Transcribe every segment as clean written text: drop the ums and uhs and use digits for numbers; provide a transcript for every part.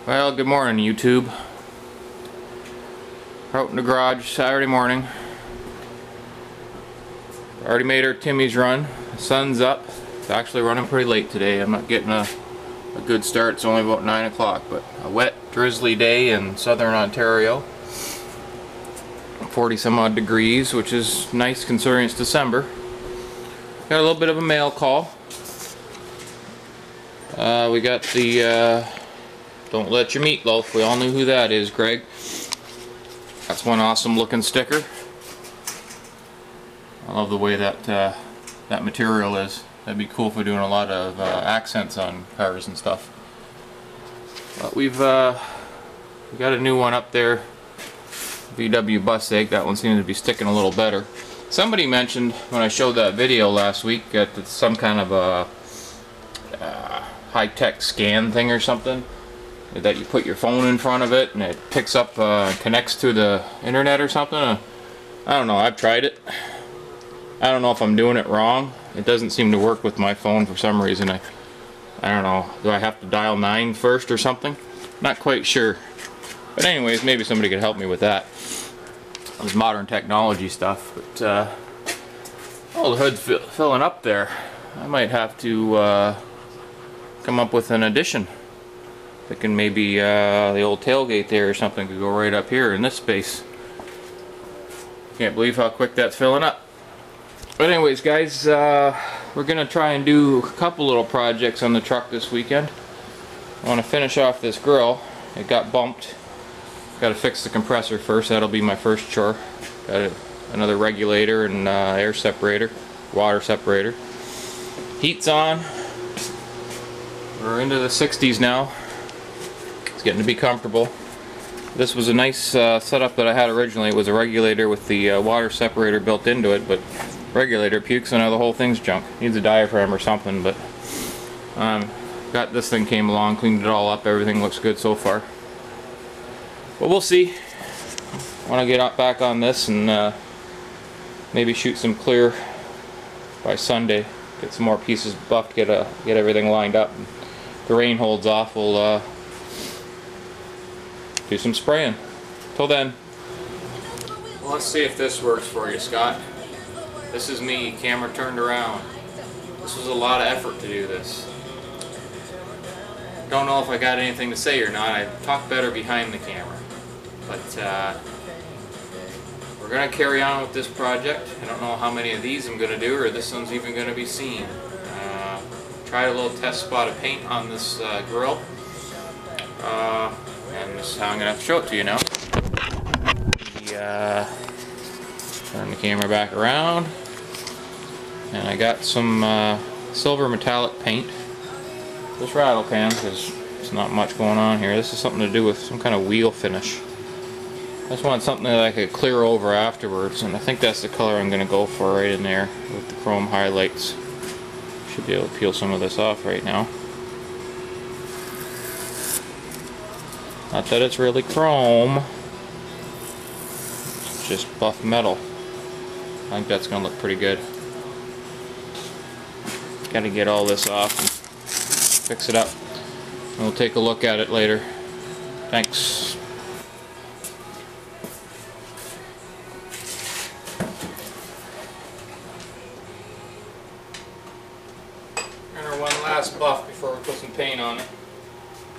Well, good morning, YouTube. Out in the garage Saturday morning. Already made our Timmy's run. The sun's up. It's actually running pretty late today. I'm not getting a good start. It's only about 9 o'clock, but a wet, drizzly day in southern Ontario. 40 some odd degrees, which is nice considering it's December. Got a little bit of a mail call. We got the Don't Let Your Meatloaf. We all knew who that is, Greg. That's one awesome looking sticker. I love the way that that material is. That'd be cool if we're doing a lot of accents on cars and stuff. But we got a new one up there. VW bus egg. That one seems to be sticking a little better. Somebody mentioned when I showed that video last week that it's some kind of a high-tech scan thing or something, that you put your phone in front of it and it picks up, connects to the internet or something. I don't know. I've tried it. I don't know if I'm doing it wrong. It doesn't seem to work with my phone for some reason. I don't know. Do I have to dial 9 first or something? Not quite sure. But anyways, maybe somebody could help me with that. This modern technology stuff. But oh, the hood's filling up there. I might have to come up with an addition. Thinking maybe the old tailgate there or something could go right up here in this space. Can't believe how quick that's filling up. But anyways, guys, we're gonna try and do a couple little projects on the truck this weekend. I want to finish off this grill. It got bumped. Got to fix the compressor first. That'll be my first chore. Got another regulator and air separator, water separator. Heat's on. We're into the 60s now. It's getting to be comfortable. This was a nice setup that I had originally. It was a regulator with the water separator built into it, but regulator pukes and now the whole thing's junk. Needs a diaphragm or something, but got this thing came along, cleaned it all up. Everything looks good so far. But we'll see. I want to get back on this and maybe shoot some clear by Sunday. Get some more pieces buffed. Get everything lined up. If the rain holds off, we'll do some spraying. Till then, well, let's see if this works for you, Scott. This is me, camera turned around. This was a lot of effort to do this. Don't know if I got anything to say or not. I talk better behind the camera. But we're going to carry on with this project. I don't know how many of these I'm going to do or this one's even going to be seen. Tried a little test spot of paint on this grill. And this is how I'm going to have to show it to you now. Turn the camera back around. And I got some silver metallic paint. This rattle can, because there's not much going on here. This is something to do with some kind of wheel finish. I just want something that I could clear over afterwards, and I think that's the color I'm going to go for right in there with the chrome highlights. Should be able to peel some of this off right now. Not that it's really chrome, it's just buff metal. I think that's going to look pretty good. Got to get all this off and fix it up. And we'll take a look at it later. Thanks. And one last buff before we put some paint on it.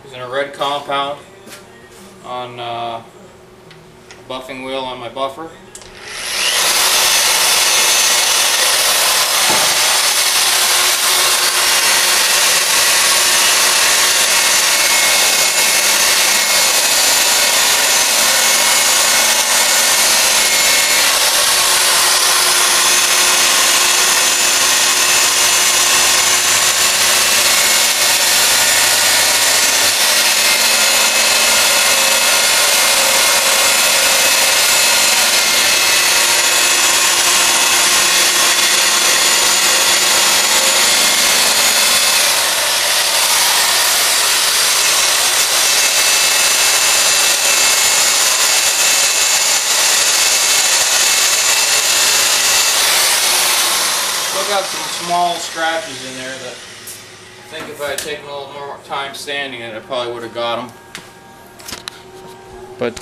Using a red compound on a buffing wheel on my buffer. Got some small scratches in there that I think if I had taken a little more time sanding it, I probably would have got them. But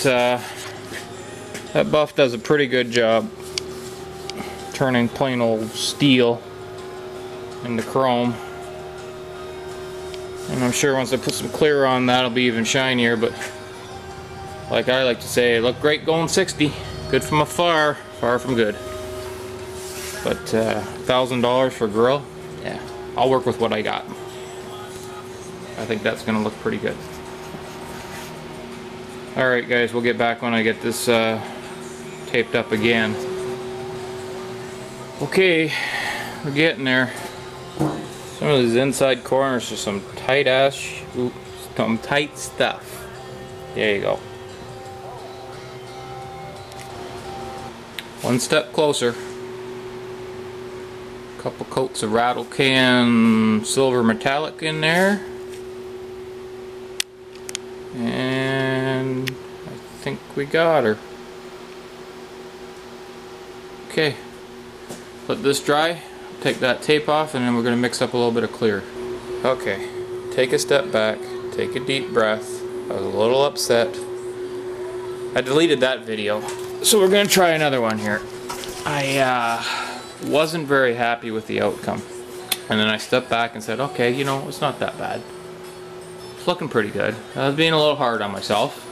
that buff does a pretty good job turning plain old steel into chrome. And I'm sure once I put some clear on, that'll be even shinier. But like I like to say, it looked great going 60. Good from afar, far from good. But $1,000 for grill, yeah, I'll work with what I got. I think that's gonna look pretty good. Alright guys, we'll get back when I get this taped up again. Okay, we're getting there. Some of these inside corners are some tight some tight stuff. There you go. One step closer. Couple coats of rattle can silver metallic in there. And I think we got her. Okay. Let this dry. Take that tape off, and then we're going to mix up a little bit of clear. Okay. Take a step back. Take a deep breath. I was a little upset. I deleted that video. So we're going to try another one here. I wasn't very happy with the outcome. And then I stepped back and said, okay, you know, it's not that bad. It's looking pretty good. I was being a little hard on myself.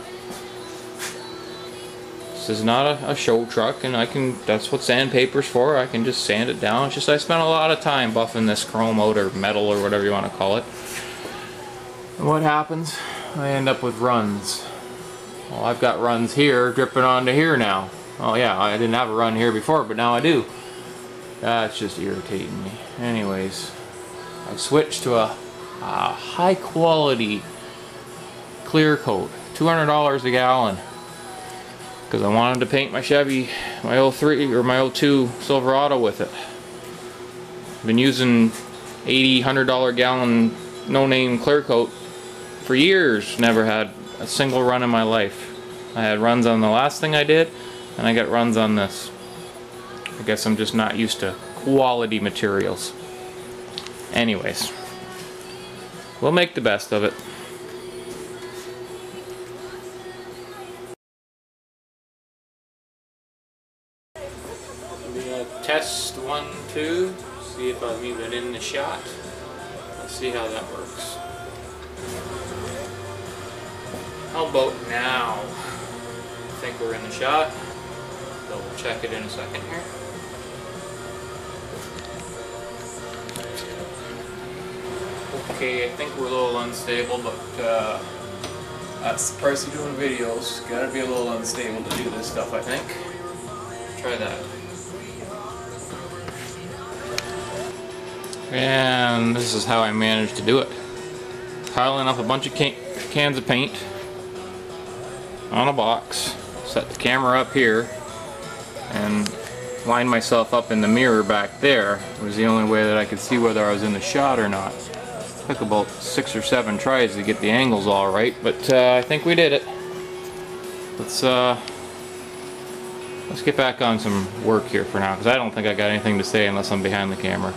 This is not a show truck, and that's what sandpaper's for. I can just sand it down. It's just I spent a lot of time buffing this chrome out, or metal, or whatever you want to call it. And what happens? I end up with runs. Well, I've got runs here dripping onto here now. Oh yeah, I didn't have a run here before, but now I do. That's just irritating me. Anyways, I switched to a high quality clear coat, $200 a gallon, because I wanted to paint my Chevy, my 03 or my 02 Silverado with it. I've been using $80, $100 gallon no-name clear coat for years. Never had a single run in my life. I had runs on the last thing I did, and I got runs on this. I guess I'm just not used to quality materials. Anyways, we'll make the best of it. Test 1, 2, see if I'm even in the shot. Let's see how that works. How about now? I think we're in the shot. Double check it in a second here. Okay, I think we're a little unstable, but that's the price of doing videos. Gotta be a little unstable to do this stuff, I think. Try that. And this is how I managed to do it. Piling up a bunch of cans of paint on a box, set the camera up here, and line myself up in the mirror back there. It was the only way that I could see whether I was in the shot or not. Took about 6 or 7 tries to get the angles all right, but I think we did it. Let's get back on some work here for now, because I don't think I got anything to say unless I'm behind the camera.